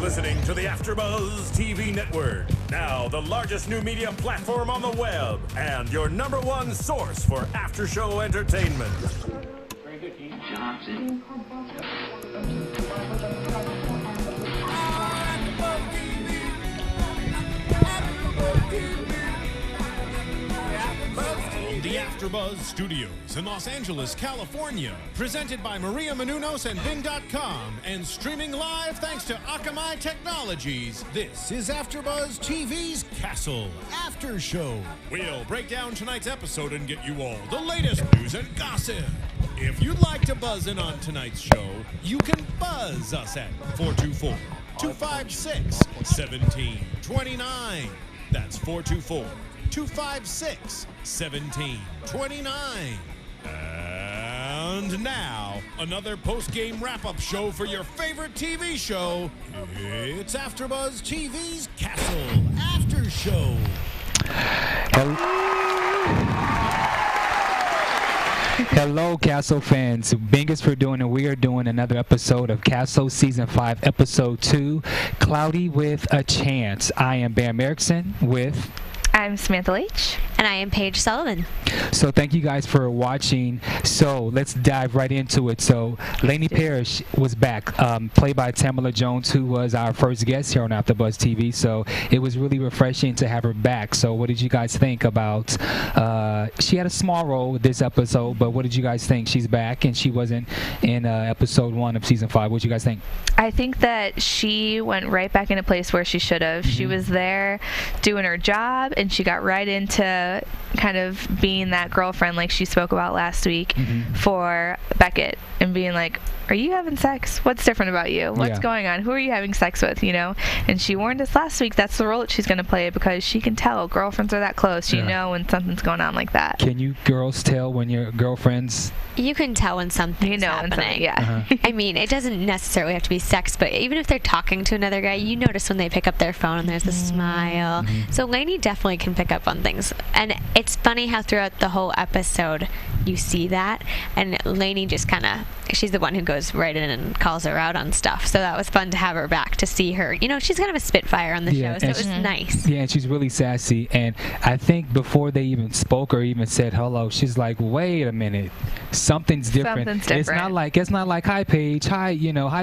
listening to the AFTERBUZZ TV network, now the largest new media platform on the web, and your #1 source for after-show entertainment. Very good, Keith. Johnson. The AFTERBUZZ Studios in Los Angeles, California. Presented by Maria Menounos and Bing.com and streaming live thanks to Akamai Technologies. This is AFTERBUZZ TV's Castle After Show. We'll break down tonight's episode and get you all the latest news and gossip. If you'd like to buzz in on tonight's show, you can buzz us at 424-256-1729. That's 424-256-1729. And now, another post-game wrap-up show for your favorite TV show. It's AFTERBUZZ TV's Castle After Show. Hello, Castle fans. Bingers for doing, and we are doing another episode of Castle Season 5, Episode 2, Cloudy with a Chance. I am Bamm Ericsen with... I'm Samantha Laich. And I am Paige Sullivan. So thank you guys for watching. So let's dive right into it. So Laney Parrish was back, played by Tamala Jones, who was our first guest here on AFTERBUZZ TV. So it was really refreshing to have her back. So what did you guys think about, she had a small role this episode, but what did you guys think? She's back and she wasn't in episode 1 of season 5. What did you guys think? I think that she went right back in a place where she should have. She was there doing her job, and she got right into kind of being that girlfriend like she spoke about last week for Beckett, and being like, are you having sex? What's different about you? What's going on? Who are you having sex with, you know? And she warned us last week that's the role that she's going to play, because she can tell girlfriends are that close. You know when something's going on like that. Can you girls tell when your girlfriends... You can tell when something's happening. I mean, it doesn't necessarily have to be sex, but even if they're talking to another guy, you notice when they pick up their phone and there's a smile. So Laney definitely can pick up on things. And it's funny how throughout the whole episode you see that, and Laney just kind of, she's the one who goes right in and calls her out on stuff. So that was fun to have her back, to see her. You know, she's kind of a spitfire on the show, so it was nice. Yeah, and she's really sassy. And I think before they even spoke or even said hello, she's like, wait a minute. Something's different. It's not like hi Paige, hi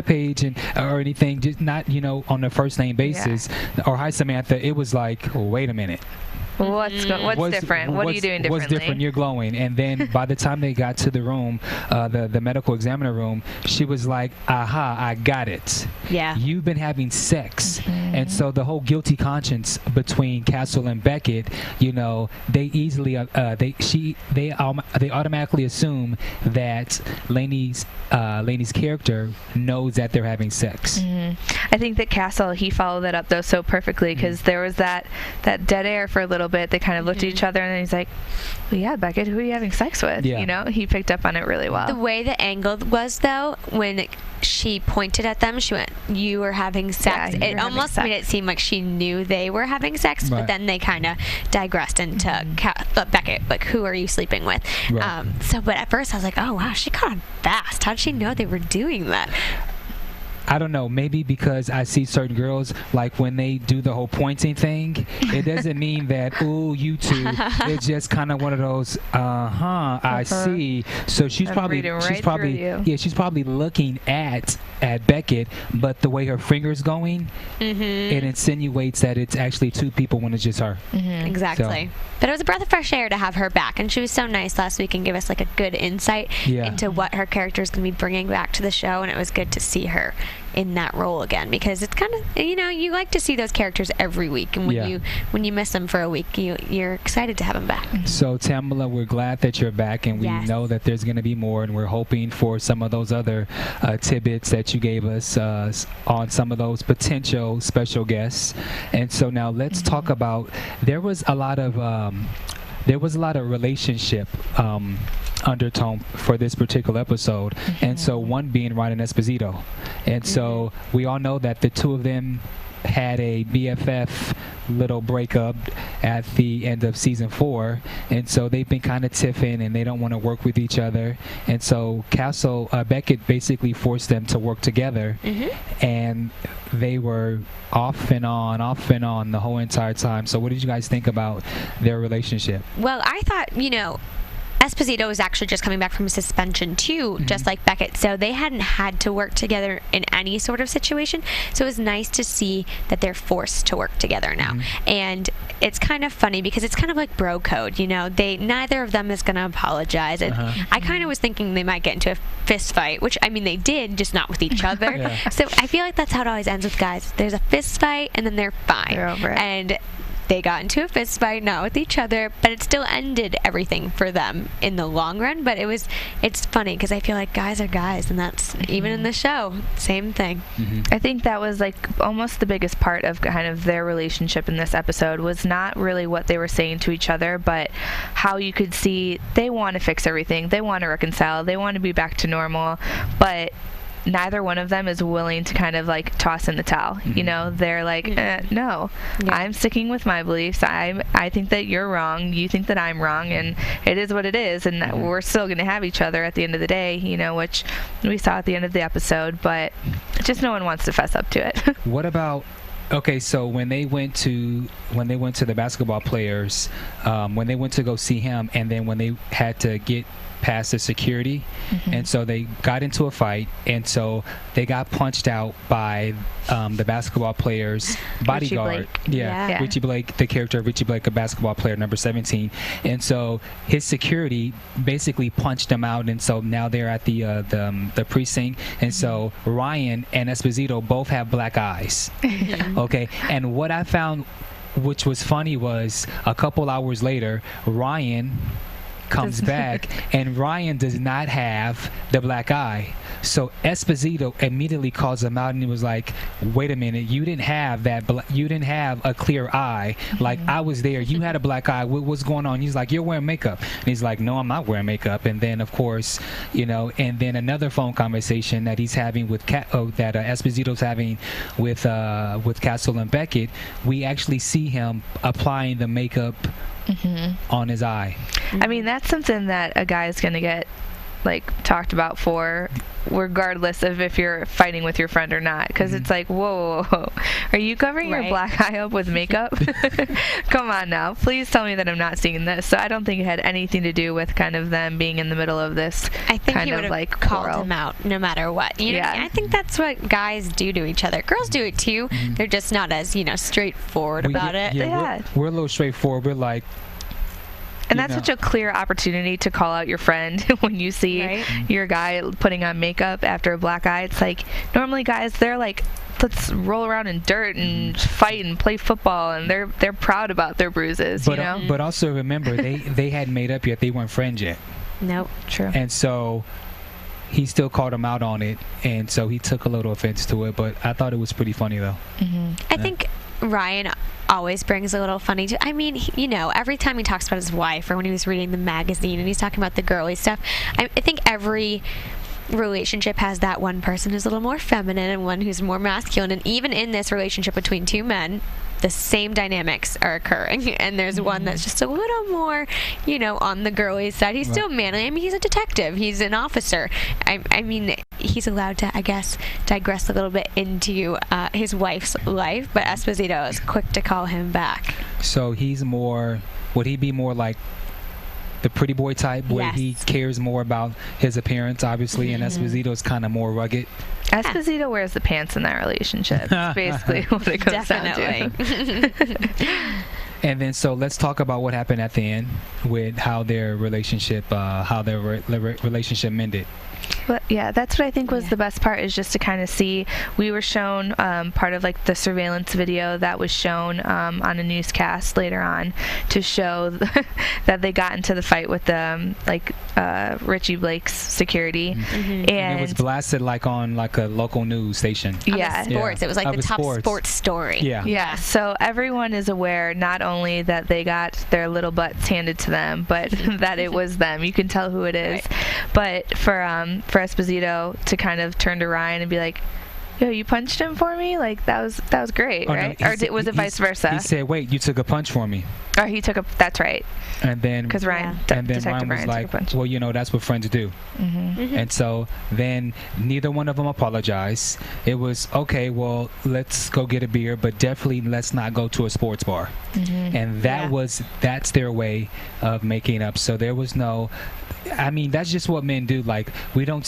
Paige, and or anything. Just not on a first name basis, or hi Samantha. It was like, wait a minute. What's different? What are you doing differently? What's different? You're glowing. And then by the time they got to the room, the medical examiner room, she was like, aha, I got it. Yeah. You've been having sex. And so the whole guilty conscience between Castle and Beckett, they easily, they automatically assume that Laney's character knows that they're having sex. I think that Castle, he followed that up though so perfectly, because there was that dead air for a little bit. They kind of looked at each other, and then he's like, well, yeah, Beckett, who are you having sex with? He picked up on it really well. The way the angle was, though, when she pointed at them, she went, you were having sex. It almost made it seem like she knew they were having sex, but then they kind of digressed into Beckett, like, who are you sleeping with? But at first I was like, oh wow, she caught on fast. How did she know they were doing that? I don't know, maybe because I see certain girls, like when they do the whole pointing thing, it doesn't mean that, ooh, you two. It's just kind of one of those, I see. So she's probably looking at Beckett, but the way her finger's going, it insinuates that it's actually two people when it's just her. Exactly. So. But it was a breath of fresh air to have her back, and she was so nice last week and gave us like a good insight into what her character is going to be bringing back to the show, and it was good to see her in that role again, because it's kind of, you like to see those characters every week, and when you miss them for a week, you're excited to have them back. So Tamala, we're glad that you're back, and we know that there's going to be more, and we're hoping for some of those other tidbits that you gave us on some of those potential special guests. And so now let's talk about, there was a lot of relationship undertone for this particular episode, and so one being Ryan and Esposito, and so we all know that the two of them had a BFF little breakup, at the end of season 4, and so they've been kind of tiffing and they don't want to work with each other, and so Beckett basically forced them to work together, and they were off and on the whole entire time. So what did you guys think about their relationship? Well, I thought, Esposito was actually just coming back from suspension too, just like Beckett, so they hadn't had to work together in any sort of situation, so it was nice to see that they're forced to work together now. And it's kind of funny because it's kind of like bro code, neither of them is going to apologize. I kind of was thinking they might get into a fist fight, which they did, just not with each other. So I feel like that's how it always ends with guys. There's a fist fight and then they're fine. They're over it. And they got into a fist fight, not with each other, but it still ended everything for them in the long run. But it's funny because I feel like guys are guys, and that's even in the show, same thing. I think that was like almost the biggest part of kind of their relationship in this episode was not really what they were saying to each other, but how you could see they want to fix everything, they want to reconcile, they want to be back to normal, but neither one of them is willing to kind of like toss in the towel. They're like, no, I'm sticking with my beliefs. I think that you're wrong. You think that I'm wrong, and it is what it is. And we're still going to have each other at the end of the day, which we saw at the end of the episode, but just no one wants to fess up to it. What about, okay, so when they went to the basketball players, when they went to go see him, and then when they had to get past the security, and so they got into a fight, and so they got punched out by the basketball player's bodyguard. Richie Blake, the character of Richie Blake, a basketball player, number 17, and so his security basically punched him out, and so now they're at the precinct, and so Ryan and Esposito both have black eyes. Okay, and what I found, which was funny, was a couple hours later, Ryan comes back, and Ryan does not have the black eye. So Esposito immediately calls him out, and he was like, "Wait a minute, you didn't have that. You didn't have a clear eye. Like I was there. You had a black eye. What's going on?" He's like, "You're wearing makeup." And he's like, "No, I'm not wearing makeup." And then of course, and then another phone conversation that he's having with Esposito's having with Castle and Beckett. We actually see him applying the makeup on his eye. I mean, that's something that a guy is going to get talked about for, regardless of if you're fighting with your friend or not, because it's like, whoa, are you covering your black eye up with makeup? Come on now, please tell me that I'm not seeing this. So I don't think it had anything to do with kind of them being in the middle of this. I think he would have called him out no matter what. I think that's what guys do to each other. Girls do it too. They're just not as straightforward about it. We're a little straightforward. We're like, and that's such a clear opportunity to call out your friend when you see your guy putting on makeup after a black eye. It's like, normally guys, they're like, let's roll around in dirt and fight and play football, and they're proud about their bruises, But also remember, they hadn't made up yet. They weren't friends yet. Nope. True. And so he still called him out on it, and so he took a little offense to it, but I thought it was pretty funny, though. I think Ryan always brings a little funny I mean, every time he talks about his wife, or when he was reading the magazine and he's talking about the girly stuff, I think every relationship has that one person who's a little more feminine and one who's more masculine, and even in this relationship between two men, the same dynamics are occurring, and there's one that's just a little more, on the girly side. He's still manly. I mean, he's a detective. He's an officer. I mean, he's allowed to, I guess, digress a little bit into his wife's life, but Esposito is quick to call him back. So would he be more like the pretty boy type, where he cares more about his appearance, obviously, and Esposito is kind of more rugged? Esposito wears the pants in that relationship. That's basically what it comes down to. And then, so let's talk about what happened at the end with how their relationship mended. But yeah, that's what I think was the best part, is just to kind of see. We were shown part of the surveillance video that was shown on a newscast later on to show that they got into the fight with Richie Blake's security, and it was blasted on a local news station. Sports. It was the top sports story. Yeah. So everyone is aware not only that they got their little butts handed to them, but that it was them. You can tell who it is. But for Esposito to kind of turn to Ryan and be like, yo, you punched him for me? Like, that was great, right? No, or was it vice versa? He said, wait, you took a punch for me. Or he took that's right. And then, because Ryan, Ryan was like, well, that's what friends do. And so then neither one of them apologized. It was, okay, well, let's go get a beer, but definitely let's not go to a sports bar. And that's their way of making up. So there was no, I mean, that's just what men do. Like, we don't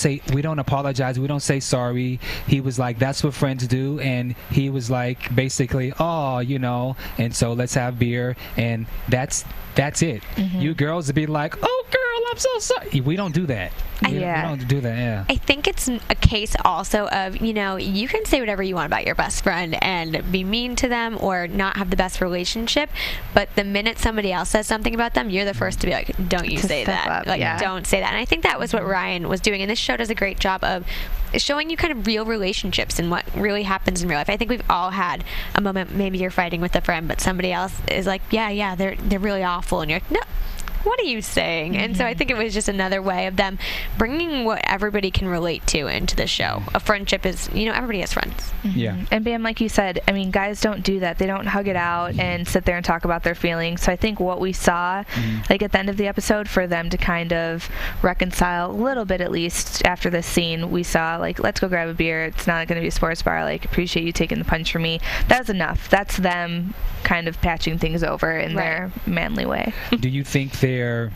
apologize, we don't say sorry. He was like, that's what friends do. And he was like, basically, oh, and so let's have beer. And that's it. You girls would be like, oh, girl, I'm so sorry. We don't do that. We don't do that, yeah. I think it's a case also of, you can say whatever you want about your best friend and be mean to them or not have the best relationship, but the minute somebody else says something about them, you're the first to be like, don't you say that. Don't say that. And I think that was what Ryan was doing. And this show does a great job of showing you kind of real relationships and what really happens in real life. I think we've all had a moment, maybe you're fighting with a friend, but somebody else is like, yeah, they're really awful. And you're like, no, what are you saying? And so I think it was just another way of them bringing what everybody can relate to into the show. A friendship is, everybody has friends. Yeah. And Bamm, like you said, I mean, guys don't do that. They don't hug it out and sit there and talk about their feelings. So I think what we saw, like at the end of the episode, for them to kind of reconcile a little bit, at least after this scene, we saw like, let's go grab a beer. It's not going to be a sports bar. Like, appreciate you taking the punch for me. That was enough. That's them kind of patching things over in their manly way. Do you think their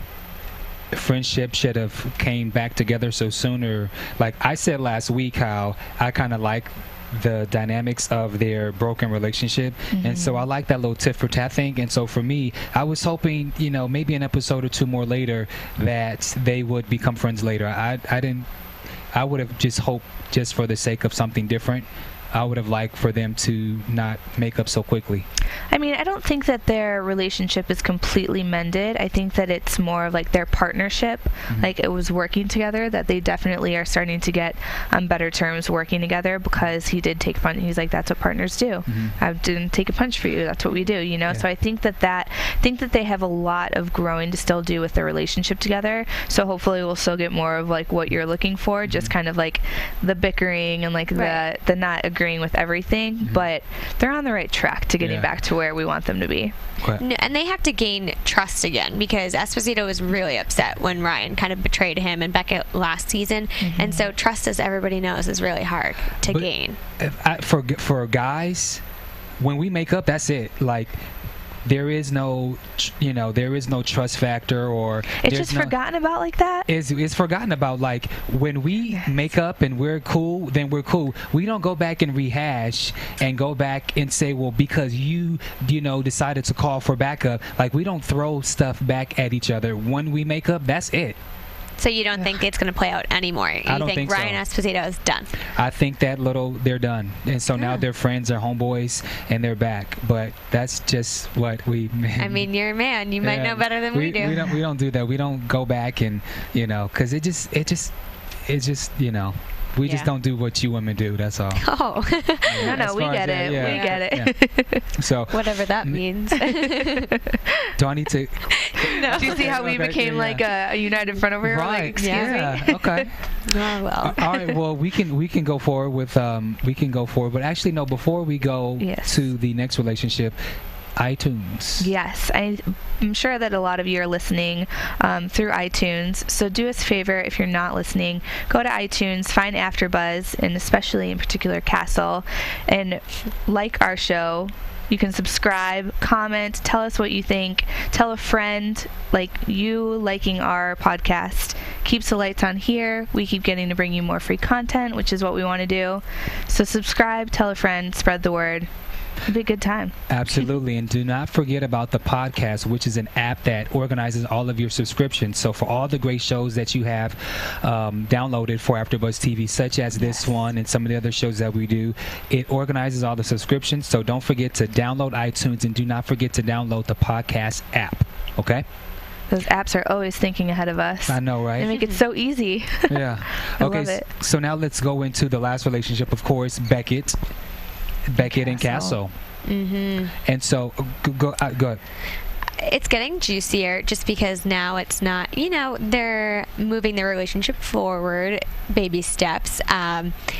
friendship should have came back together so soon? Or, like I said last week, how I kind of like the dynamics of their broken relationship, and so I like that little tit for tat thing. And so for me, I was hoping, maybe an episode or two more later, that they would become friends later. I would have just hoped, just for the sake of something different, I would have liked for them to not make up so quickly. I mean, I don't think that their relationship is completely mended. I think that it's more of like their partnership, like it was working together, that they definitely are starting to get on better terms working together, because he did take punch. He's like, that's what partners do. I didn't take a punch for you. That's what we do, So I think that they have a lot of growing to still do with their relationship together. So hopefully we'll still get more of like what you're looking for, just kind of like the bickering and like the not agreeing with everything, but they're on the right track to getting back to where we want them to be. No, and they have to gain trust again, because Esposito was really upset when Ryan kind of betrayed him and Beckett last season, and so trust, as everybody knows, is really hard to gain. For guys, when we make up, that's it. Like, there is no trust factor, or it's just forgotten about like that. It's forgotten about. Like, when we make up and we're cool, then we're cool. We don't go back and rehash and go back and say, well, because you decided to call for backup. Like, we don't throw stuff back at each other. When we make up, that's it. So you don't think it's going to play out anymore? You I don't think Ryan so. Esposito is done? I think that they're done. And so now they're friends, they're homeboys, and they're back. But that's just what we... I mean, you're a man. You might know better than we do. We don't do that. We don't go back and, because it just, we just don't do what you women do. That's all. Oh. No, we get it. We get it. Yeah. So whatever that means. Do I need to... No. Do you see how we became like a united front over here? Right. Like, excuse me? Okay. Oh, well. All right. Well, we can go forward with but actually no. Before we go to the next relationship, iTunes. Yes, I'm sure that a lot of you are listening through iTunes. So do us a favor, if you're not listening, go to iTunes, find AfterBuzz, and especially in particular Castle, and like our show. You can subscribe, comment, tell us what you think, tell a friend. Like, you liking our podcast keeps the lights on here. We keep getting to bring you more free content, which is what we want to do. So subscribe, tell a friend, spread the word. It'll be a good time. Absolutely. And do not forget about the podcast, which is an app that organizes all of your subscriptions. So for all the great shows that you have downloaded for AfterBuzz TV, such as this one and some of the other shows that we do, it organizes all the subscriptions. So don't forget to download iTunes, and do not forget to download the podcast app. Okay? Those apps are always thinking ahead of us. I know, right? They make it so easy. Yeah. I love it. So now let's go into the last relationship, of course, Beckett and Castle. Mm-hmm. And so, go ahead. it's getting juicier just because now it's not, they're moving their relationship forward, baby steps.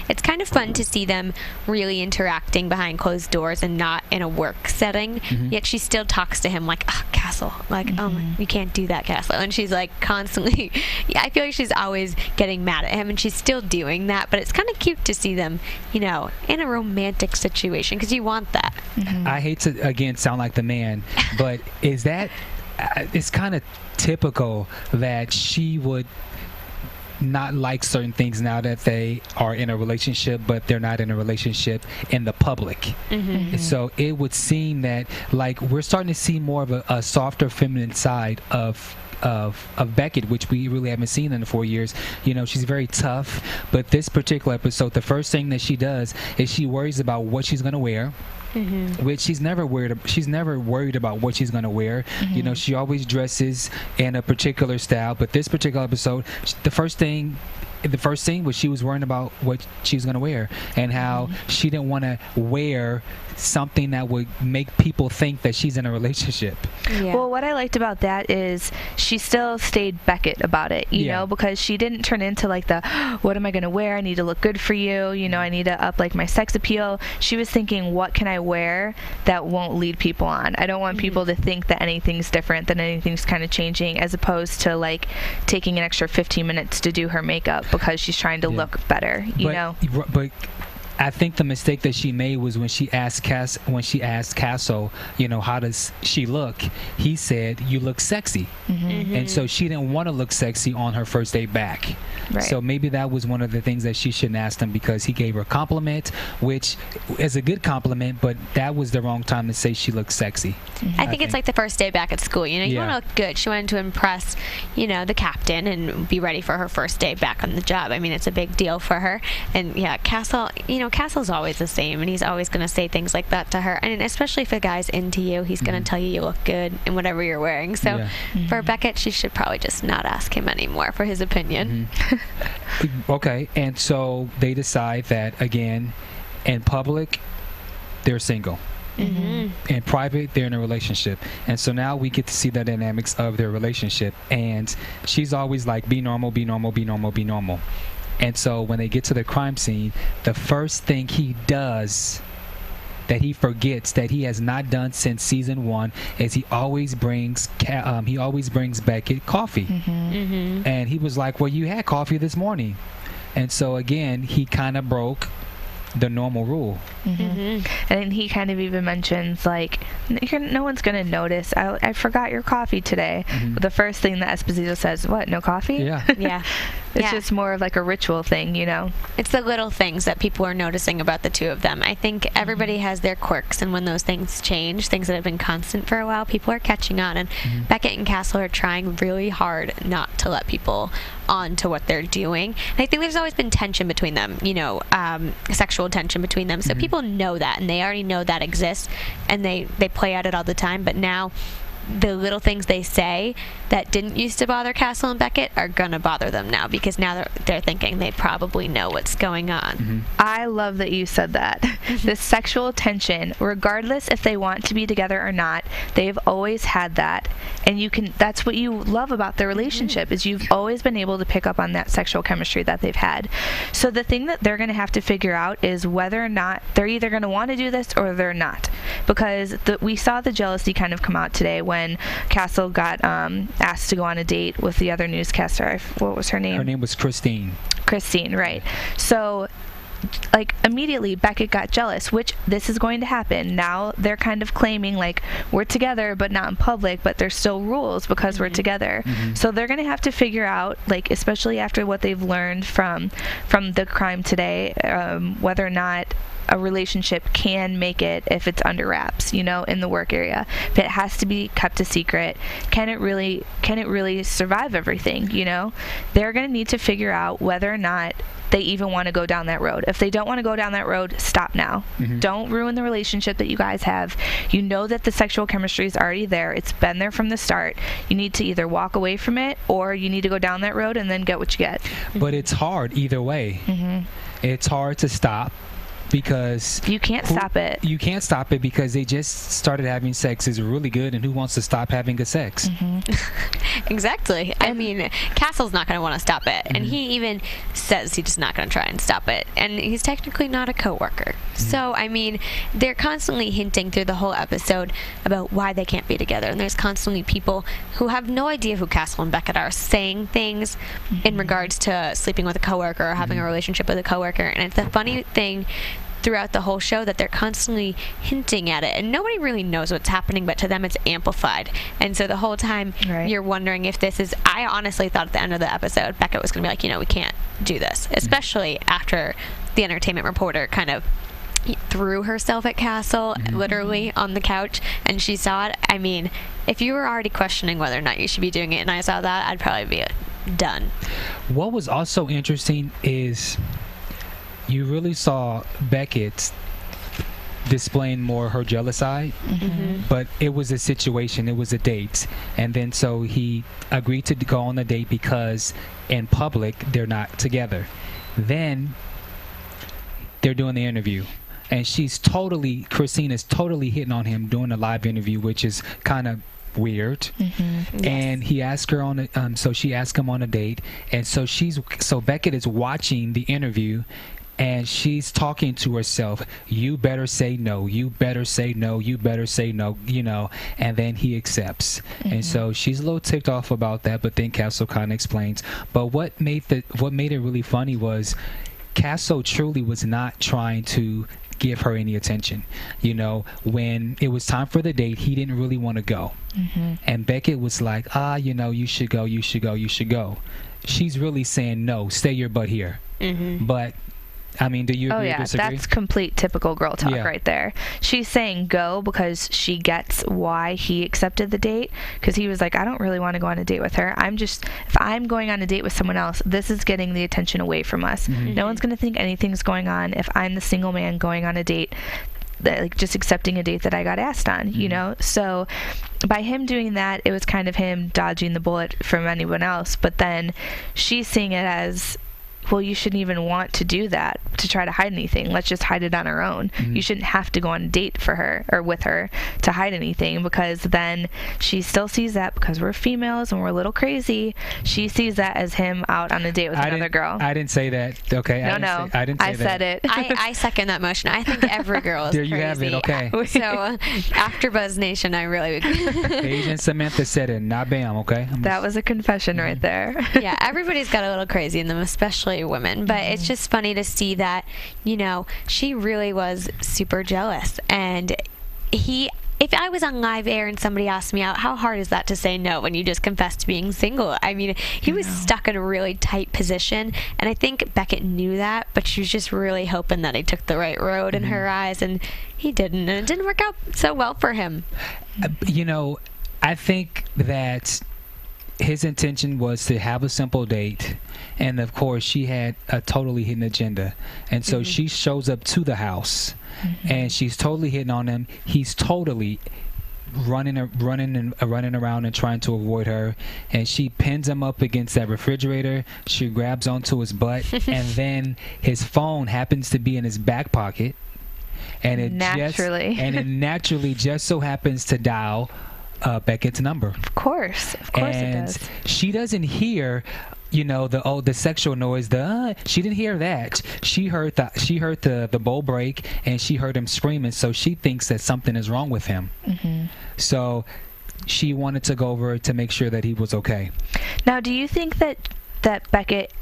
It's kind of fun to see them really interacting behind closed doors and not in a work setting. Yet she still talks to him like, oh, Castle, like, oh, you can't do that, Castle. And she's like constantly, I feel like she's always getting mad at him, and she's still doing that. But it's kind of cute to see them, in a romantic situation, because you want that. I hate to, again, sound like the man, but is that, it's kind of typical that she would not like certain things now that they are in a relationship, but they're not in a relationship in the public. So it would seem that, like, we're starting to see more of a softer feminine side of Beckett, which we really haven't seen in the 4 years. She's very tough, but this particular episode, the first thing that she does is she worries about what she's going to wear. Which she's never worried about what she's going to wear. She always dresses in a particular style, but this particular episode, the first thing was she was worrying about what she was going to wear, and how she didn't want to wear something that would make people think that she's in a relationship. Well, what I liked about that is she still stayed Beckett about it, you know, because she didn't turn into like the, what am I going to wear? I need to look good for you. I need to up like my sex appeal. She was thinking, what can I wear that won't lead people on? I don't want people to think that anything's different, that anything's kind of changing, as opposed to like taking an extra 15 minutes to do her makeup because she's trying to look better, you know? But I think the mistake that she made was when she asked Castle, how does she look? He said, you look sexy. And so she didn't want to look sexy on her first day back. Right. So maybe that was one of the things that she shouldn't ask him, because he gave her a compliment, which is a good compliment, but that was the wrong time to say she looked sexy. I think it's like the first day back at school. You want to look good. She wanted to impress, the captain and be ready for her first day back on the job. I mean, it's a big deal for her. And Castle, Castle's always the same, and he's always going to say things like that to her. And especially if a guy's into you, he's going to tell you look good in whatever you're wearing. So for Beckett, she should probably just not ask him anymore for his opinion. Okay, and so they decide that, again, in public, they're single. In private, they're in a relationship. And so now we get to see the dynamics of their relationship. And she's always like, be normal, be normal, be normal, be normal. And so when they get to the crime scene, the first thing he does that he forgets that he has not done since season 1 is he always brings Beckett coffee. And he was like, well, you had coffee this morning. And so again, he kind of broke the normal rule. And he kind of even mentions like, no one's gonna notice, I forgot your coffee today. The first thing that Esposito says, what, no coffee? It's just more of like a ritual thing, It's the little things that people are noticing about the two of them. I think everybody has their quirks, and when those things change, things that have been constant for a while, people are catching on. And Beckett and Castle are trying really hard not to let people on to what they're doing. And I think there's always been tension between them, sexual tension between them. So people know that, and they already know that exists, and they play at it all the time. But now the little things they say that didn't used to bother Castle and Beckett are gonna bother them now, because now they're thinking they probably know what's going on. I love that you said that. This sexual tension, regardless if they want to be together or not, they've always had that, and that's what you love about their relationship, is you've always been able to pick up on that sexual chemistry that they've had. So the thing that they're gonna have to figure out is whether or not they're either gonna want to do this or they're not, because we saw the jealousy kind of come out today when Castle got asked to go on a date with the other newscaster. What was her name? Her name was Christine. Christine, right. So like immediately Beckett got jealous, which this is going to happen. Now they're kind of claiming like we're together but not in public, but there's still rules because we're together. So they're going to have to figure out, like, especially after what they've learned from the crime today, whether or not a relationship can make it if it's under wraps, in the work area. If it has to be kept a secret, can it really survive everything, They're going to need to figure out whether or not they even want to go down that road. If they don't want to go down that road, stop now. Don't ruin the relationship that you guys have. You know that the sexual chemistry is already there. It's been there from the start. You need to either walk away from it, or you need to go down that road and then get what you get. But it's hard either way. It's hard to stop. because you can't stop it. You can't stop it because they just started having sex. Is really good, and who wants to stop having good sex? Exactly. I mean, Castle's not going to want to stop it, and he even says he's just not going to try and stop it. And he's technically not a coworker. So, I mean, they're constantly hinting through the whole episode about why they can't be together. And there's constantly people who have no idea who Castle and Beckett are saying things in regards to sleeping with a coworker or having a relationship with a coworker. And it's a funny thing throughout the whole show that they're constantly hinting at it, and nobody really knows what's happening, but to them it's amplified. And so the whole time you're wondering if this is, I honestly thought at the end of the episode Beckett was going to be like, we can't do this, especially after the entertainment reporter kind of threw herself at Castle literally on the couch and she saw it. I mean, if you were already questioning whether or not you should be doing it and I saw that, I'd probably be done. What was also interesting is you really saw Beckett displaying more her jealous side, but it was a situation, it was a date, and then so he agreed to go on the date because in public they're not together. Then they're doing the interview, and Kristina's totally hitting on him doing a live interview, which is kind of weird. And he asked her on so she asked him on a date, and so Beckett is watching the interview. And she's talking to herself, you better say no, you better say no, you better say no, and then he accepts. And so she's a little ticked off about that, but then Castle kind of explains. But what made it really funny was Castle truly was not trying to give her any attention. When it was time for the date, he didn't really want to go. And Beckett was like, you should go, you should go, you should go. She's really saying, no, stay your butt here. But I mean, do you agree or disagree? That's complete typical girl talk right there. She's saying go because she gets why he accepted the date, because he was like, I don't really want to go on a date with her. If I'm going on a date with someone else, this is getting the attention away from us. No one's going to think anything's going on if I'm the single man going on a date, like just accepting a date that I got asked on, So by him doing that, it was kind of him dodging the bullet from anyone else. But then she's seeing it as, well, you shouldn't even want to do that to try to hide anything. Let's just hide it on our own. You shouldn't have to go on a date for her or with her to hide anything, because then she still sees that, because we're females and we're a little crazy, she sees that as him out on a date with another girl. I didn't say that. Okay. I said it. I second that motion. I think every girl is there crazy. You have it. Okay. So AfterBuzz Nation, I really would. Paige and Samantha said it, not Bamm. Okay. That was a confession right there. Yeah, everybody's got a little crazy in them, especially women, but it's just funny to see that she really was super jealous. And if I was on live air and somebody asked me out, how hard is that to say no when you just confessed to being single? I mean, he was stuck in a really tight position, and I think Beckett knew that, but she was just really hoping that he took the right road in her eyes, and he didn't, and it didn't work out so well for him. I think that his intention was to have a simple date, and of course she had a totally hidden agenda, and so she shows up to the house and she's totally hitting on him. He's totally running around and trying to avoid her, and she pins him up against that refrigerator. She grabs onto his butt and then his phone happens to be in his back pocket, and it naturally just so happens to dial Beckett's number. Of course it does. She doesn't hear, the sexual noise. She didn't hear that. She heard the bowl break, and she heard him screaming. So she thinks that something is wrong with him. So she wanted to go over to make sure that he was okay. Now, do you think that Beckett,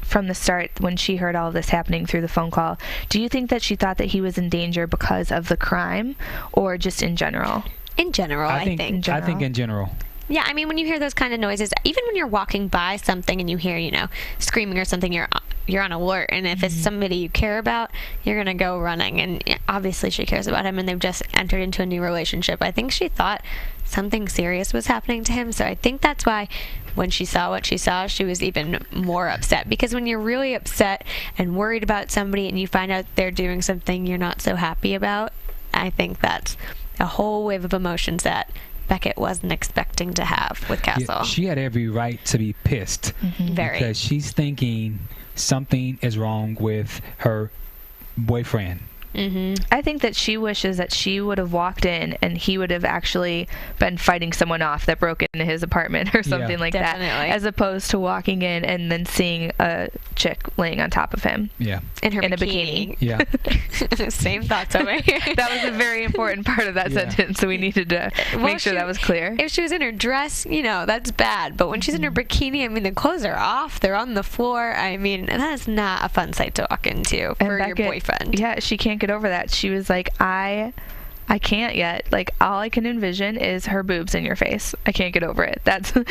from the start, when she heard all of this happening through the phone call, do you think that she thought that he was in danger because of the crime, or just in general? In general, I think. I think in general. Yeah, I mean, when you hear those kind of noises, even when you're walking by something and you hear, screaming or something, you're on alert. And if it's somebody you care about, you're going to go running. And obviously she cares about him, and they've just entered into a new relationship. I think she thought something serious was happening to him. So I think that's why when she saw what she saw, she was even more upset. Because when you're really upset and worried about somebody and you find out they're doing something you're not so happy about, I think that's a whole wave of emotions that Beckett wasn't expecting to have with Castle. Yeah, she had every right to be pissed. Very. Because she's thinking something is wrong with her boyfriend. I think that she wishes that she would have walked in and he would have actually been fighting someone off that broke into his apartment or something like that, as opposed to walking in and then seeing a chick laying on top of him. In a bikini. Yeah. Same thoughts over here. That was a very important part of that sentence, so we needed to make sure that was clear. If she was in her dress, that's bad. But when she's in her bikini, I mean, the clothes are off. They're on the floor. I mean, that is not a fun sight to walk into for your boyfriend. Yeah, she can't get over that. She was like, I can't yet. Like, all I can envision is her boobs in your face. I can't get over it. That's the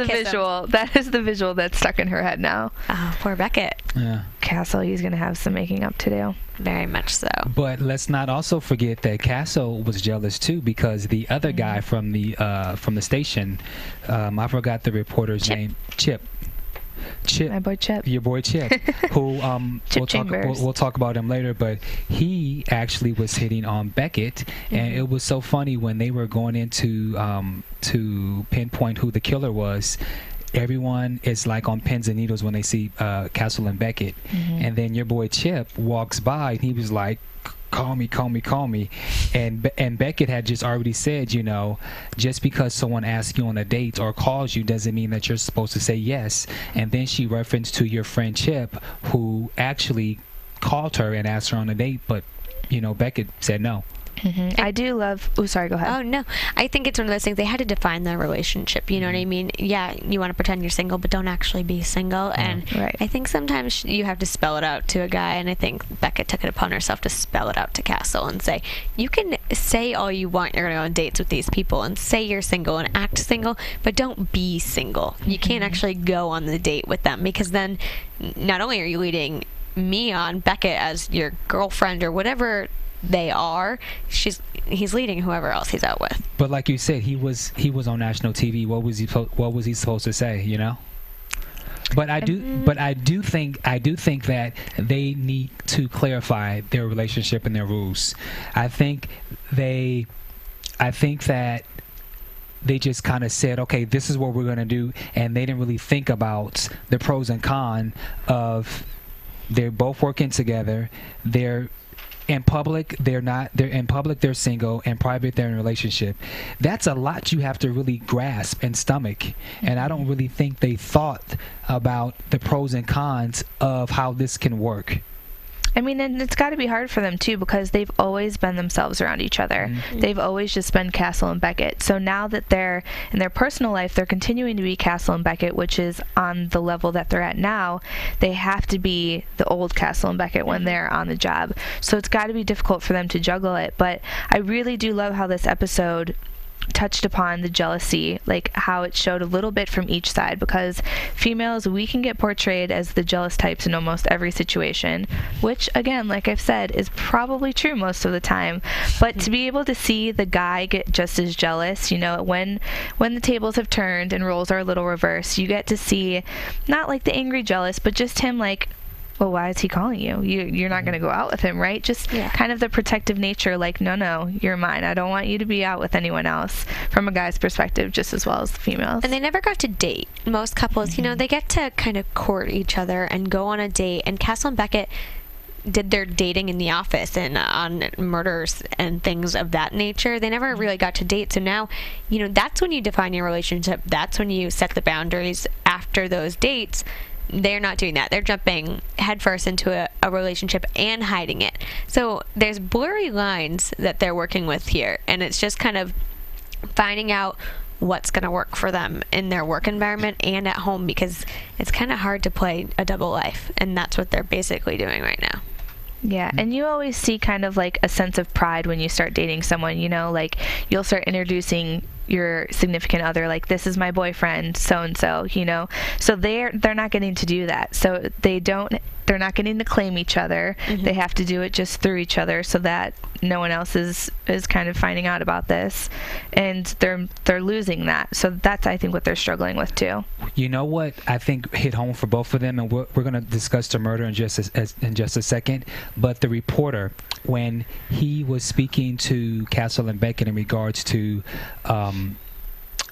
visual. That is the visual that's stuck in her head now. Oh, poor Beckett. Yeah. Castle, he's gonna have some making up to do. Very much so. But let's not also forget that Castle was jealous too, because the other guy from the station, I forgot the reporter's name, Chip, my boy Chip, your boy Chip, who we'll talk about him later, but he actually was hitting on Beckett, and it was so funny when they were going into to pinpoint who the killer was. Everyone is like on pins and needles when they see Castle and Beckett, and then your boy Chip walks by and he was like, call me, and Beckett had just already said, just because someone asks you on a date or calls you doesn't mean that you're supposed to say yes. And then she referenced to your friend Chip, who actually called her and asked her on a date, but Beckett said no. I do love... Oh, sorry, go ahead. Oh, no. I think it's one of those things. They had to define their relationship. You know what I mean? Yeah, you want to pretend you're single, but don't actually be single. And I think sometimes you have to spell it out to a guy, and I think Beckett took it upon herself to spell it out to Castle and say, you can say all you want you're going to go on dates with these people and say you're single and act single, but don't be single. You can't actually go on the date with them, because then not only are you leading me on, Beckett, as your girlfriend or whatever they are, he's leading whoever else he's out with. But like you said, he was on national TV. What was he supposed to say? But I do think that they need to clarify their relationship and their rules. I think that they just kind of said, okay, this is what we're going to do, and they didn't really think about the pros and cons of they're both working together. They're in public, they're single. In private, they're in a relationship. That's a lot you have to really grasp and stomach. And I don't really think they thought about the pros and cons of how this can work. I mean, and it's got to be hard for them, too, because they've always been themselves around each other. They've always just been Castle and Beckett. So now that they're in their personal life, they're continuing to be Castle and Beckett, which is on the level that they're at now. They have to be the old Castle and Beckett when they're on the job. So it's got to be difficult for them to juggle it. But I really do love how this episode touched upon the jealousy, like how it showed a little bit from each side, because females, we can get portrayed as the jealous types in almost every situation, which again, like I've said, is probably true most of the time. But to be able to see the guy get just as jealous, when the tables have turned and roles are a little reversed, you get to see not like the angry jealous, but just him like, well, why is he calling you? You're not going to go out with him, right? Just kind of the protective nature, like, no, you're mine. I don't want you to be out with anyone else, from a guy's perspective, just as well as the females. And they never got to date. Most couples, they get to kind of court each other and go on a date. And Castle and Beckett did their dating in the office and on murders and things of that nature. They never really got to date. So now, that's when you define your relationship. That's when you set the boundaries after those dates. They're not doing that. They're jumping headfirst into a relationship and hiding it. So there's blurry lines that they're working with here, and it's just kind of finding out what's going to work for them in their work environment and at home, because it's kind of hard to play a double life, and that's what they're basically doing right now. Yeah, and you always see kind of like a sense of pride when you start dating someone, like you'll start introducing your significant other, like, this is my boyfriend, so-and-so, so they're not getting to do that. So they're not getting to claim each other. They have to do it just through each other, so that no one else is kind of finding out about this, and they're losing that. So that's, I think, what they're struggling with too. You know what I think hit home for both of them, and we're going to discuss the murder in just a second, but the reporter, when he was speaking to Castle and Beckett in regards to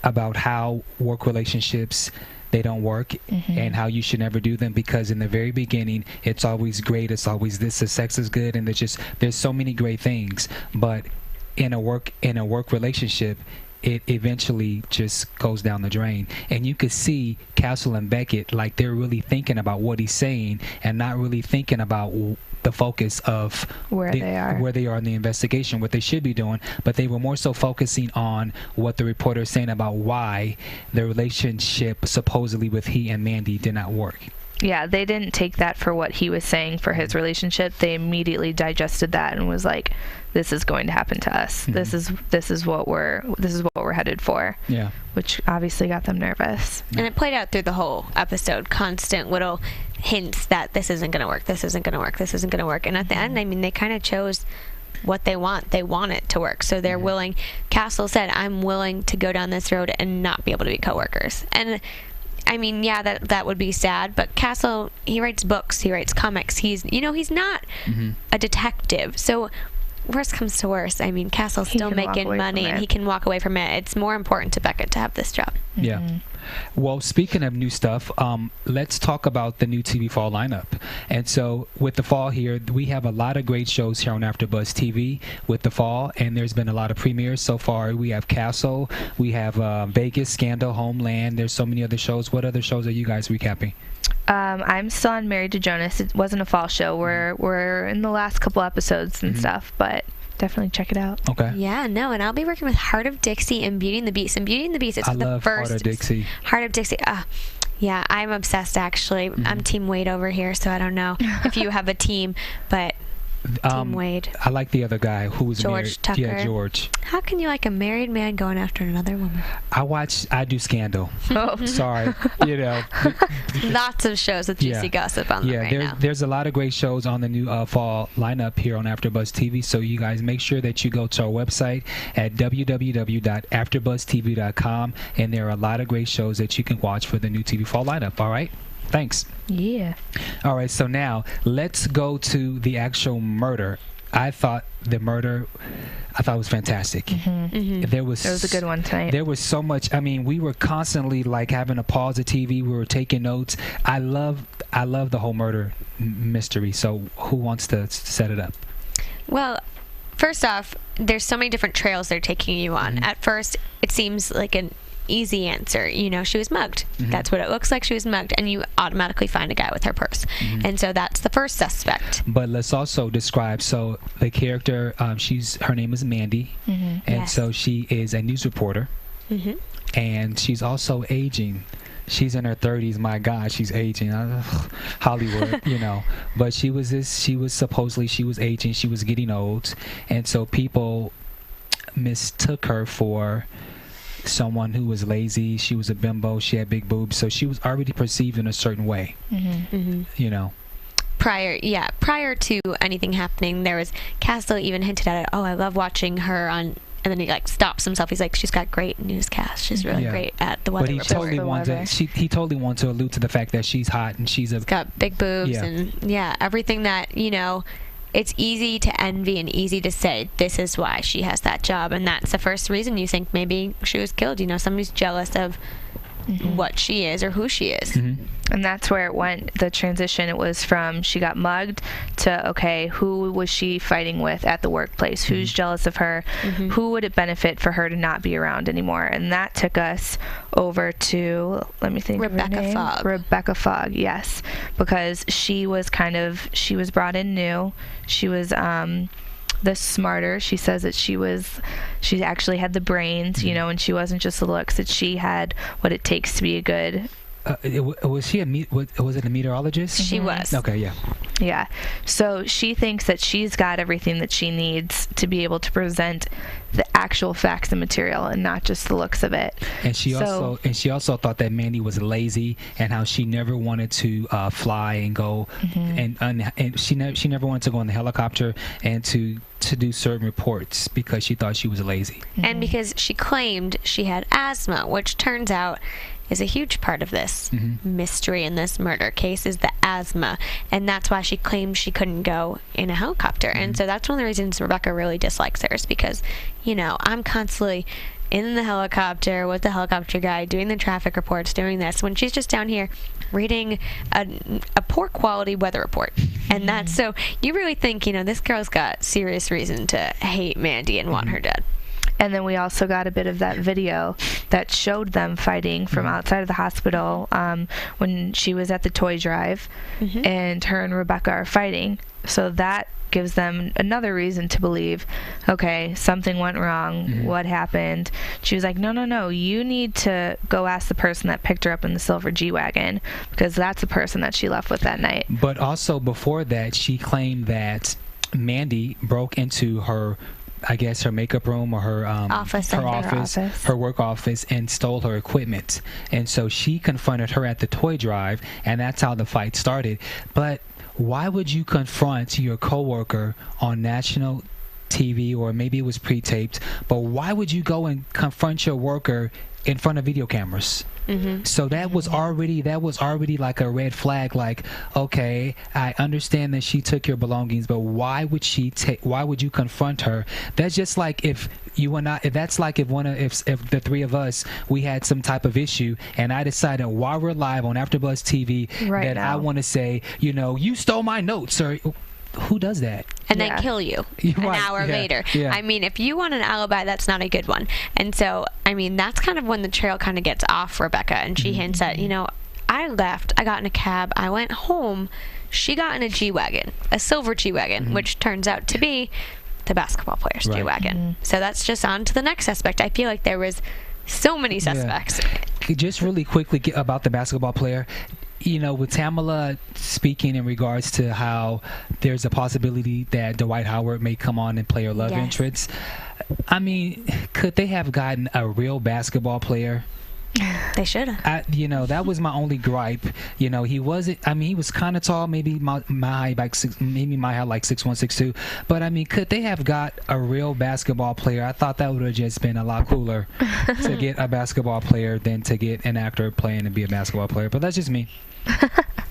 about how work relationships, they don't work, and how you should never do them, because in the very beginning it's always great, it's always this, the sex is good, and there's so many great things, but in a work relationship, it eventually just goes down the drain. And you could see Castle and Beckett, like, they're really thinking about what he's saying and not really thinking about the focus of where they are in the investigation, what they should be doing, but they were more so focusing on what the reporter is saying about why the relationship supposedly with he and Mandy did not work. Yeah, they didn't take that for what he was saying for his relationship. They immediately digested that and was like, this is going to happen to us. This is what we're headed for. Yeah. Which obviously got them nervous. And it played out through the whole episode, constant little hints that this isn't going to work, this isn't going to work, this isn't going to work. And at the end, I mean, they kind of chose what they want. They want it to work. So they're willing. Castle said, I'm willing to go down this road and not be able to be coworkers. And I mean, yeah, that would be sad, but Castle, he writes books, he writes comics. He's not a detective. So worst comes to worst, I mean, Castle's still making money and he can walk away from it. It's more important to Beckett to have this job. Yeah. Well, speaking of new stuff, let's talk about the new TV fall lineup. And so with the fall here, we have a lot of great shows here on AfterBuzz TV with the fall, and there's been a lot of premieres so far. We have Castle, we have Vegas, Scandal, Homeland. There's so many other shows. What other shows are you guys recapping? I'm still on Married to Jonas. It wasn't a fall show. We're in the last couple episodes and stuff, but definitely check it out. Okay. Yeah, no, and I'll be working with Heart of Dixie and Beauty and the Beast. And Beauty and the Beast is the first. Heart of Dixie. Heart of Dixie. Yeah, I'm obsessed, actually. I'm Team Wade over here, so I don't know if you have a team, but Team Wade. I like the other guy who was George married. Tucker. Yeah, George. How can you like a married man going after another woman? I do Scandal. Oh. Sorry. Lots of shows with juicy gossip on them right now. There's a lot of great shows on the new fall lineup here on AfterBuzz TV, so you guys make sure that you go to our website at www.afterbuzztv.com, and there are a lot of great shows that you can watch for the new TV fall lineup. All right? Thanks. Yeah. All right, so now let's go to the actual murder. I thought the murder was fantastic. There was a good one tonight. There was so much. I mean, we were constantly like having to pause the TV. We were taking notes. I love the whole murder mystery. So who wants to set it up? Well, first off, there's so many different trails they're taking you on. At first, it seems like an easy answer. She was mugged. That's what it looks like. She was mugged, and you automatically find a guy with her purse. And so that's the first suspect. But let's also describe, so the character, her name is Mandy, and so she is a news reporter, and she's also aging. She's in her 30s. My God, she's aging. Hollywood, But she was supposedly aging. She was getting old, and so people mistook her for someone who was lazy. She was a bimbo. She had big boobs, so she was already perceived in a certain way. Prior to anything happening, there was Castle even hinted at it. Oh, I love watching her on. And then he stops himself. He's like, she's got great newscasts. She's really great at the weather report. But he totally wanted to allude to the fact that she's hot and she's got big boobs and everything that it's easy to envy and easy to say this is why she has that job, and that's the first reason you think maybe she was killed. Somebody's jealous of what she is or who she is. And that's where it went, the transition. It was from she got mugged to, okay, who was she fighting with at the workplace? Who's jealous of her? Who would it benefit for her to not be around anymore? And that took us over to, let me think. Rebecca Fogg, yes. Because she was brought in new. She was the smarter. She says that she actually had the brains, and she wasn't just the looks, that she had what it takes to be a good. Was it a meteorologist? She was. Okay, yeah. Yeah. So she thinks that she's got everything that she needs to be able to present the actual facts and material and not just the looks of it. And she also thought that Mandy was lazy and how she never wanted to fly and go and she never wanted to go in the helicopter and to do certain reports because she thought she was lazy. And because she claimed she had asthma, which turns out is a huge part of this mystery in this murder case, is the asthma, and that's why she claimed she couldn't go in a helicopter. And so that's one of the reasons Rebecca really dislikes her, is because I'm constantly in the helicopter with the helicopter guy, doing the traffic reports, doing this, when she's just down here reading a poor quality weather report. And that's so you really think, this girl's got serious reason to hate Mandy and want her dead. And then we also got a bit of that video that showed them fighting from outside of the hospital when she was at the toy drive, and her and Rebecca are fighting. So that gives them another reason to believe, okay, something went wrong. What happened? She was like, no, you need to go ask the person that picked her up in the silver G-Wagon, because that's the person that she left with that night. But also before that, she claimed that Mandy broke into her, I guess, her makeup room or her her work office, and stole her equipment. And so she confronted her at the toy drive, and that's how the fight started. But why would you confront your coworker on national TV, or maybe it was pre-taped, but why would you go and confront your worker in front of video cameras? So that was already like a red flag. Like, okay, I understand that she took your belongings, but why would you confront her? That's just like if the three of us, we had some type of issue, and I decided while we're live on AfterBuzz TV that I want to say, you stole my notes, or who does that? And then kill you an hour later. I mean, if you want an alibi, that's not a good one. And so, I mean, that's kind of when the trail kind of gets off Rebecca, and she hints at, I left, I got in a cab, I went home, she got in a G-Wagon, a silver G-Wagon, which turns out to be the basketball player's G-Wagon. So that's just on to the next suspect. I feel like there was so many suspects. Just really quickly about the basketball player. With Tamala speaking in regards to how there's a possibility that Dwight Howard may come on and play her love interest, I mean, could they have gotten a real basketball player? They should have. That was my only gripe. He wasn't. I mean, he was kind of tall. Maybe my height like 6'1", 6'2". But I mean, could they have got a real basketball player? I thought that would have just been a lot cooler to get a basketball player than to get an actor playing and be a basketball player. But that's just me.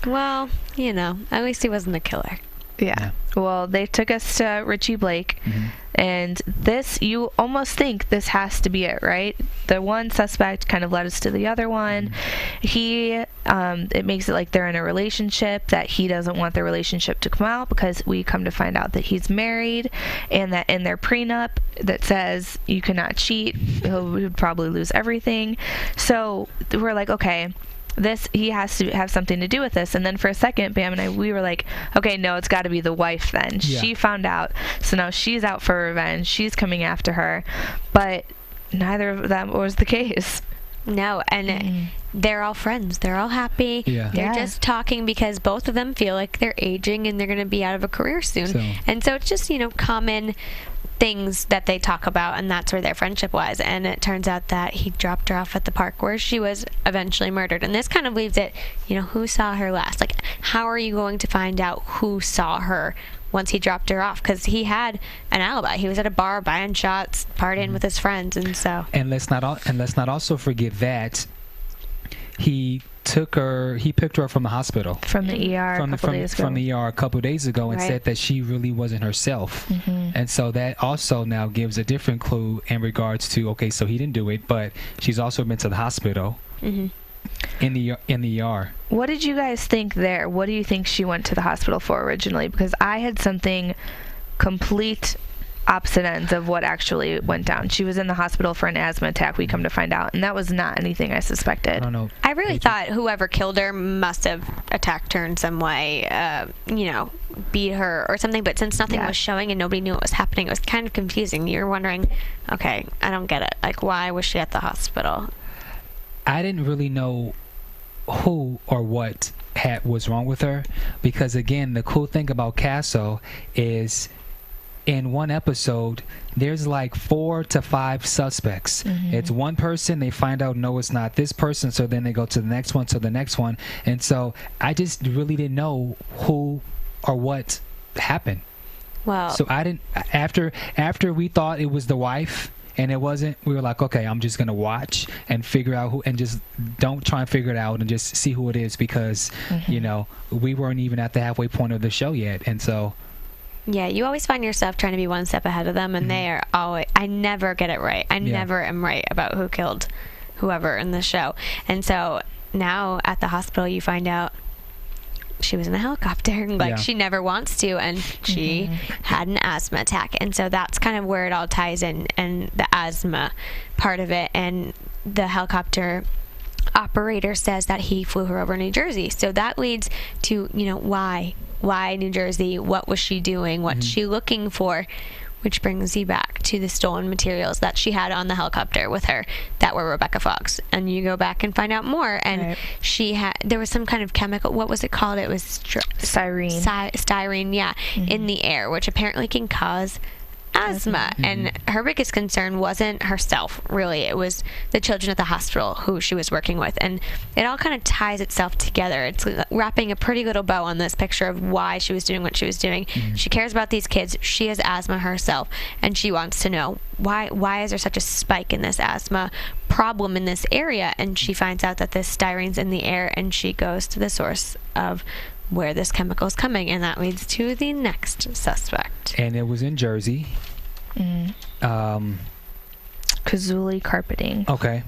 Well, at least he wasn't a killer. Yeah. Well, they took us to Richie Blake, and this, you almost think this has to be it, right? The one suspect kind of led us to the other one. It makes it like they're in a relationship, that he doesn't want their relationship to come out, because we come to find out that he's married, and that in their prenup that says you cannot cheat, he would probably lose everything. So we're like, okay, he has to have something to do with this. And then for a second, Bam and I, we were like, okay, no, it's got to be the wife then. She found out, so now she's out for revenge. She's coming after her. But neither of them was the case. No, and they're all friends. They're all happy. They're just talking because both of them feel like they're aging and they're going to be out of a career soon. And so it's just, common things that they talk about, and that's where their friendship was. And it turns out that he dropped her off at the park where she was eventually murdered. And this kind of leaves it, who saw her last? Like, how are you going to find out who saw her once he dropped her off? Because he had an alibi. He was at a bar buying shots, partying with his friends, and so. And let's not also forget that he picked her from the hospital, from the ER from the ER a couple days ago, and said that she really wasn't herself. And so that also now gives a different clue in regards to, okay, so he didn't do it, but she's also been to the hospital in the ER. What did you guys think there? What do you think she went to the hospital for originally? Because I had something complete opposite ends of what actually went down. She was in the hospital for an asthma attack, we come to find out, and that was not anything I suspected. I don't know. I really thought whoever killed her must have attacked her in some way, beat her or something, but since nothing was showing and nobody knew what was happening, it was kind of confusing. You're wondering, okay, I don't get it. Like, why was she at the hospital? I didn't really know who or what was wrong with her, because again, the cool thing about Castle is in one episode there's like 4 to 5 suspects. It's one person, they find out no, it's not this person, so then they go to the next one, and so I just really didn't know who or what happened. Well, so I didn't, after we thought it was the wife and it wasn't, we were like, okay, I'm just gonna watch and figure out who, and just don't try and figure it out and just see who it is, because we weren't even at the halfway point of the show yet. And so Yeah, you always find yourself trying to be one step ahead of them, and they are always, I never get it right. I never am right about who killed whoever in the show. And so now at the hospital, you find out she was in a helicopter, like she never wants to, and she had an asthma attack. And so that's kind of where it all ties in, and the asthma part of it. And the helicopter operator says that he flew her over New Jersey. So that leads to, you know, why New Jersey? What was she doing? What's she looking for? Which brings you back to the stolen materials that she had on the helicopter with her that were Rebecca Fox. And you go back and find out more. And she had, there was some kind of chemical, what was it called? It was styrene. Styrene, in the air, which apparently can cause asthma. And her biggest concern wasn't herself, really. It was the children at the hospital who she was working with. And it all kind of ties itself together. It's wrapping a pretty little bow on this picture of why she was doing what she was doing. She cares about these kids. She has asthma herself, and she wants to know why is there such a spike in this asthma problem in this area. And she finds out that this styrene's in the air, and she goes to the source of where this chemical is coming, and that leads to the next suspect. And it was in Jersey. Kazuli Carpeting. Okay.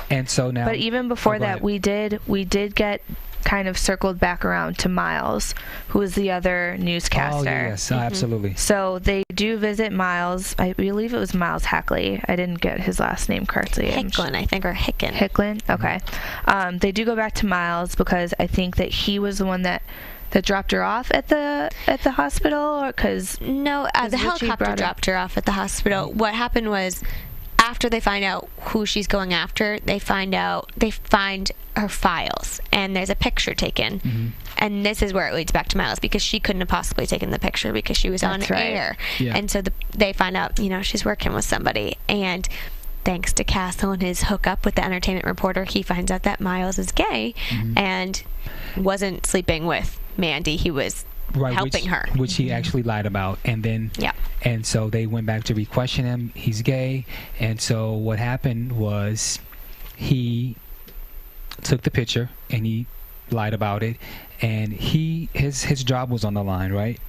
And so now, but even before that, we did get kind of circled back around to Miles, who is the other newscaster. Oh yes, absolutely. So they do visit Miles. I believe it was Miles Hackley. I didn't get his last name correctly. Hicklin, I think, or Hicken. Hicklin. Okay. They do go back to Miles because I think that he was the one that dropped her off at the hospital, or because the helicopter dropped her off at the hospital. What happened was, after they find out who she's going after, they find her files, and there's a picture taken. And this is where it leads back to Miles, because she couldn't have possibly taken the picture because she was on air. And so they find out, you know, she's working with somebody. And thanks to Castle and his hookup with the entertainment reporter, he finds out that Miles is gay and wasn't sleeping with Mandy. He was helping her, which he actually lied about. And then and so they went back to re-question him. He's gay. And so what happened was he took the picture and he lied about it, and his job was on the line, right?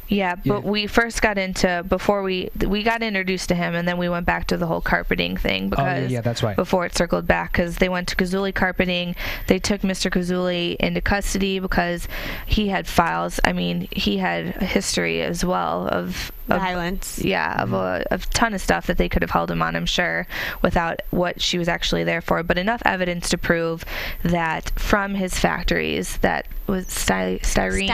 Yeah, but we first got into, before we got introduced to him, and then we went back to the whole carpeting thing, because that's right. Before it circled back, because they went to Kazuli Carpeting. They took Mr. Kazuli into custody because he had files. I mean, he had a history as well of violence. Of a ton of stuff that they could have held him on, I'm sure, without what she was actually there for. But enough evidence to prove that from his factories that was styrene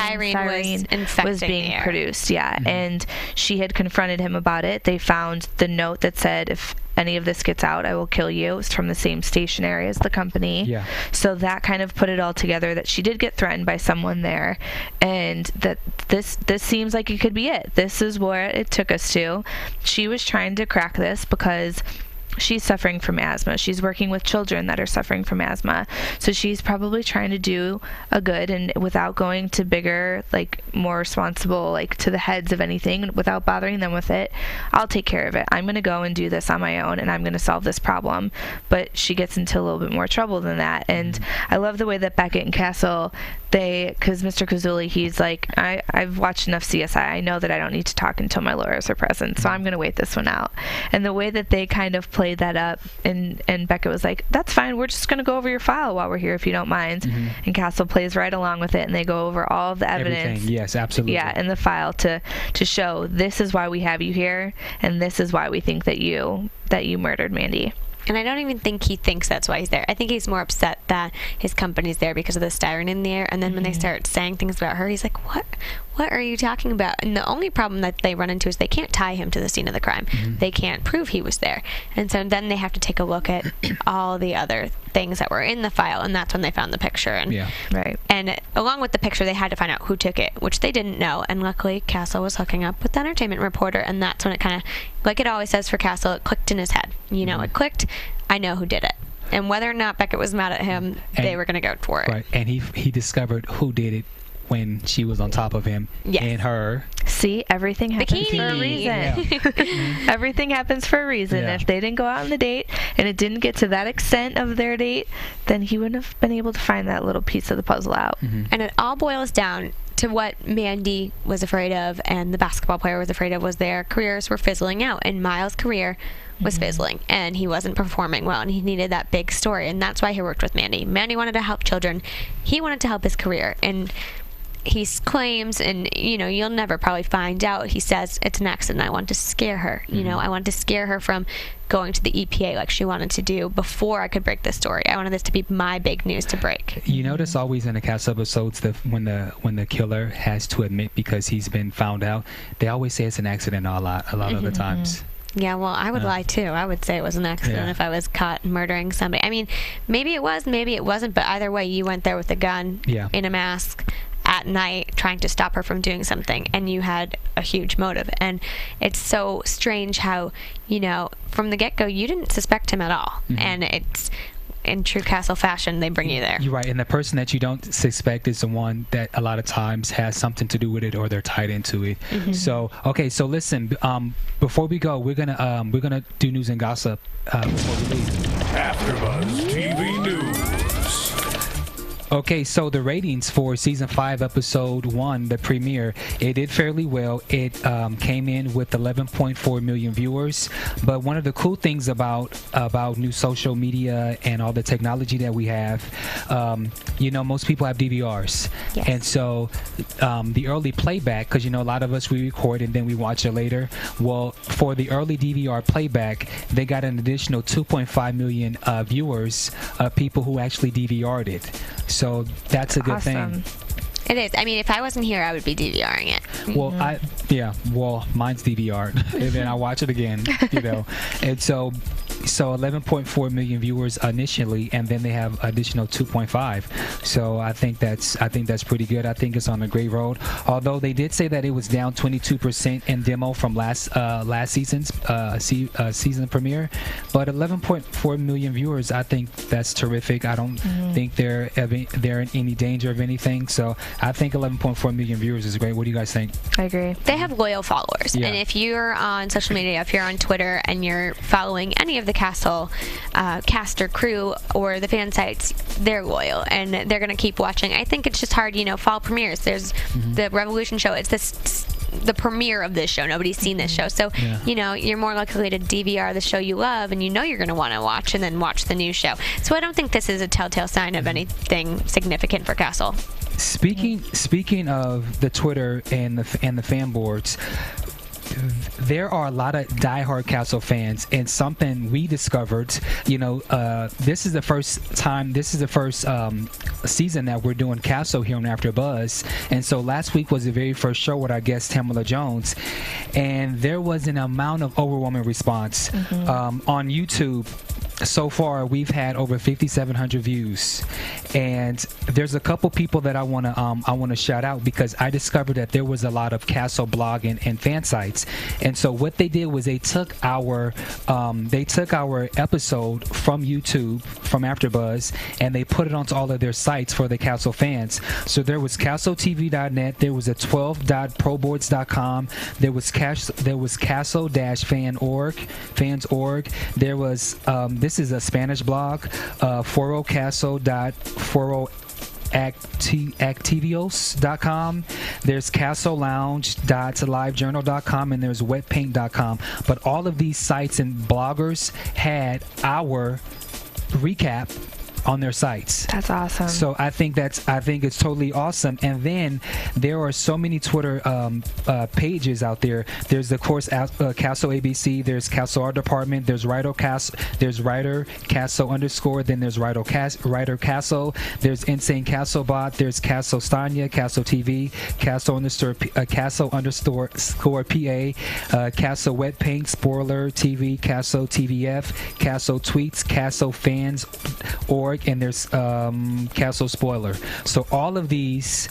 was being produced. And she had confronted him about it. They found the note that said, if any of this gets out, I will kill you. It's from the same stationery as the company. So that kind of put it all together, that she did get threatened by someone there, and that this seems like it could be it. This is where it took us to. She was trying to crack this because she's suffering from asthma. She's working with children that are suffering from asthma. So she's probably trying to do a good, and without going to bigger, like more responsible, like to the heads of anything, without bothering them with it. I'll take care of it. I'm going to go and do this on my own, and I'm going to solve this problem. But she gets into a little bit more trouble than that. And I love the way that Beckett and Castle, because Mr. Kazuli, he's like, I've watched enough CSI. I know that I don't need to talk until my lawyers are present, so I'm going to wait this one out. And the way that they kind of played that up, and Beckett was like, that's fine, we're just going to go over your file while we're here if you don't mind. And Castle plays right along with it, and they go over all of the evidence. Everything. Yes, absolutely. Yeah, in the file to show, this is why we have you here, and this is why we think that you murdered Mandy. And I don't even think he thinks that's why he's there. I think he's more upset that his company's there because of the styrene in the air. And then when they start saying things about her, he's like, what are you talking about? And the only problem that they run into is they can't tie him to the scene of the crime. They can't prove he was there. And so then they have to take a look at all the other things that were in the file, and that's when they found the picture. And and along with the picture, they had to find out who took it, which they didn't know. And luckily, Castle was hooking up with the entertainment reporter, and that's when it kind of, like it always says for Castle, it clicked in his head. You know, it clicked. I know who did it. And whether or not Beckett was mad at him, they were going to go for it. Right, and he discovered who did it when she was on top of him and her. See, everything happens for a reason. Everything happens for a reason. If they didn't go out on the date and it didn't get to that extent of their date, then he wouldn't have been able to find that little piece of the puzzle out. And it all boils down to what Mandy was afraid of and the basketball player was afraid of was their careers were fizzling out, and Miles' career was fizzling, and he wasn't performing well, and he needed that big story, and that's why he worked with Mandy. Mandy wanted to help children. He wanted to help his career, and he claims, and you'll never probably find out, he says, it's an accident. I want to scare her. I want to scare her from going to the EPA like she wanted to do before I could break this story. I wanted this to be my big news to break. You notice always in the Castle episodes that when the killer has to admit because he's been found out, they always say it's an accident a lot of the times. Yeah, well, I would lie too. I would say it was an accident if I was caught murdering somebody. I mean, maybe it was, maybe it wasn't, but either way, you went there with a gun in a mask at night trying to stop her from doing something, and you had a huge motive. And it's so strange how, from the get-go, you didn't suspect him at all. And it's in true Castle fashion, they bring you there. You're right, and the person that you don't suspect is the one that a lot of times has something to do with it, or they're tied into it. So so listen, before we go, we're gonna do news and gossip before we leave. AfterBuzz TV News. Okay, so the ratings for season 5, episode 1, the premiere, it did fairly well. It came in with 11.4 million viewers. But one of the cool things about new social media and all the technology that we have, most people have DVRs. Yes. And so the early playback, because a lot of us, we record and then we watch it later. Well, for the early DVR playback, they got an additional 2.5 million viewers, people who actually DVR'd it. So that's a good thing. It is. I mean, if I wasn't here, I would be DVRing it. Well, mine's DVR'd, and then I watch it again, And so 11.4 million viewers initially, and then they have additional 2.5. So I think that's pretty good. I think it's on a great road. Although they did say that it was down 22% in demo from last season's season premiere, but 11.4 million viewers, I think that's terrific. I don't think they're in any danger of anything. So I think 11.4 million viewers is great. What do you guys think? I agree. They have loyal followers. And if you're on social media, if you're on Twitter and you're following any of the Castle cast or crew or the fan sites, they're loyal and they're going to keep watching. I think it's just hard, fall premieres. There's the Revolution show. It's the premiere of this show. Nobody's seen this show. So, you're more likely to DVR the show you love and you're going to want to watch and then watch the new show. So I don't think this is a telltale sign of anything significant for Castle. Speaking of the Twitter and the fan boards, there are a lot of diehard Castle fans, and something we discovered, this is the first season that we're doing Castle here on AfterBuzz, and so last week was the very first show with our guest Tamala Jones, and there was an amount of overwhelming response on YouTube. So far, we've had over 5,700 views, and there's a couple people that I want to shout out because I discovered that there was a lot of Castle blogging and fan sites, and so what they did was they took our episode from YouTube, from AfterBuzz, and they put it onto all of their sites for the Castle fans. So there was CastleTV.net, there was a 12.proboards.com, there was Castle-fans.org, there was this is a Spanish blog, forocastle.foroactivios.com. There's castlelounge.livejournal.com, and there's wetpaint.com. But all of these sites and bloggers had our recap on their sites. That's awesome. So I think it's totally awesome. And then there are so many Twitter pages out there. There's of course Castle ABC. There's Castle Art Department. There's Writer Castle. There's Writer Castle _. Then there's Writer Castle. There's Insane Castle Bot. There's Castle Stanya. Castle TV. Castle _PA. Castle Wet Paint. Spoiler TV. Castle TVF. Castle Tweets. Castle Fans. And there's Castle Spoiler. So all of these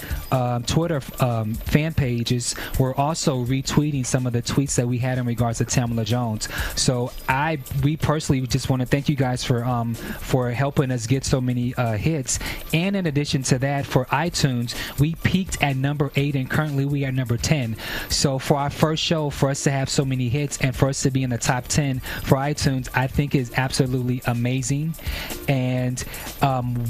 Twitter fan pages were also retweeting some of the tweets that we had in regards to Tamala Jones. So we personally just want to thank you guys for helping us get so many hits. And in addition to that, for iTunes, we peaked at number 8 and currently we are number 10. So for our first show, for us to have so many hits and for us to be in the top 10 for iTunes, I think is absolutely amazing. And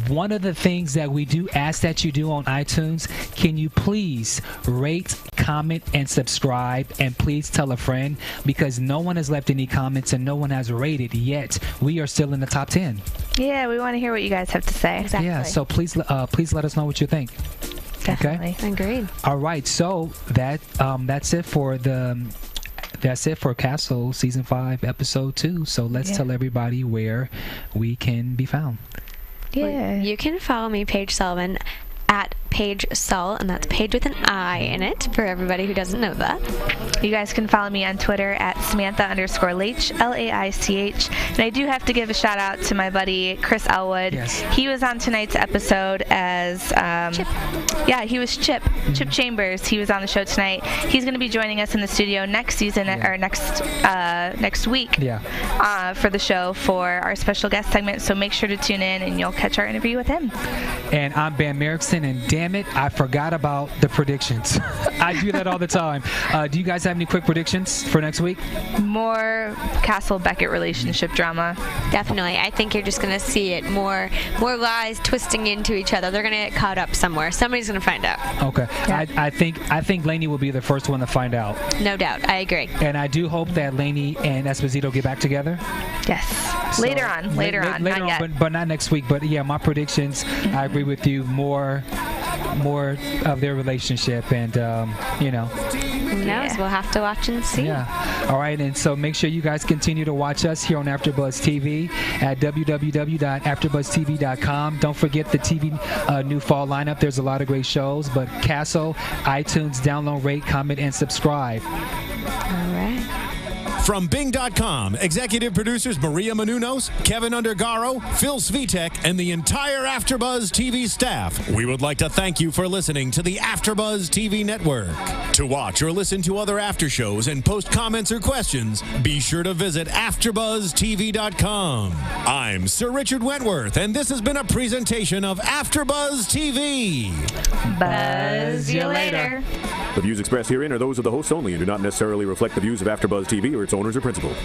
one of the things that we do ask that you do on iTunes, can you please rate, comment, and subscribe, and please tell a friend, because no one has left any comments and no one has rated yet. We are still in the top 10. Yeah, we want to hear what you guys have to say. Exactly. Yeah, so please let us know what you think. Definitely. Okay? Agreed. All right, so that's it for Castle Season 5, Episode 2. So let's tell everybody where we can be found. Yeah. You can follow me, Paige Sullivan, at Paige Sull, and that's Paige with an I in it, for everybody who doesn't know that. You guys can follow me on Twitter at Samantha_Laich, Laich. And I do have to give a shout out to my buddy Chris Elwood. Yes. He was on tonight's episode as Chip. Yeah, he was Chip Chambers. He was on the show tonight. He's going to be joining us in the studio next season or next week. Yeah. For the show for our special guest segment. So make sure to tune in and you'll catch our interview with him. And I'm Bamm Ericsen, and damn it, I forgot about the predictions. I do that all the time. Do you guys have any quick predictions for next week? More Castle Beckett relationship drama. Definitely. I think you're just going to see it. More lies twisting into each other. They're going to get caught up somewhere. Somebody's going to find out. Okay. Yeah. I think Laney will be the first one to find out. No doubt. I agree. And I do hope that Laney and Esposito get back together. Yes. So, later on, not yet. but not next week. But yeah, my predictions, I agree with you. More of their relationship, and Who knows? We'll have to watch and see. Yeah. All right, and so make sure you guys continue to watch us here on AfterBuzz TV at www.afterbuzztv.com. Don't forget the TV new fall lineup. There's a lot of great shows, but Castle, iTunes, download, rate, comment, and subscribe. All right. From Bing.com, executive producers Maria Menounos, Kevin Undergaro, Phil Svitek, and the entire AfterBuzz TV staff, we would like to thank you for listening to the AfterBuzz TV network. To watch or listen to other after shows and post comments or questions, be sure to visit AfterBuzzTV.com. I'm Sir Richard Wentworth, and this has been a presentation of AfterBuzz TV. Buzz you later. The views expressed herein are those of the hosts only and do not necessarily reflect the views of AfterBuzz TV or its owners or principals.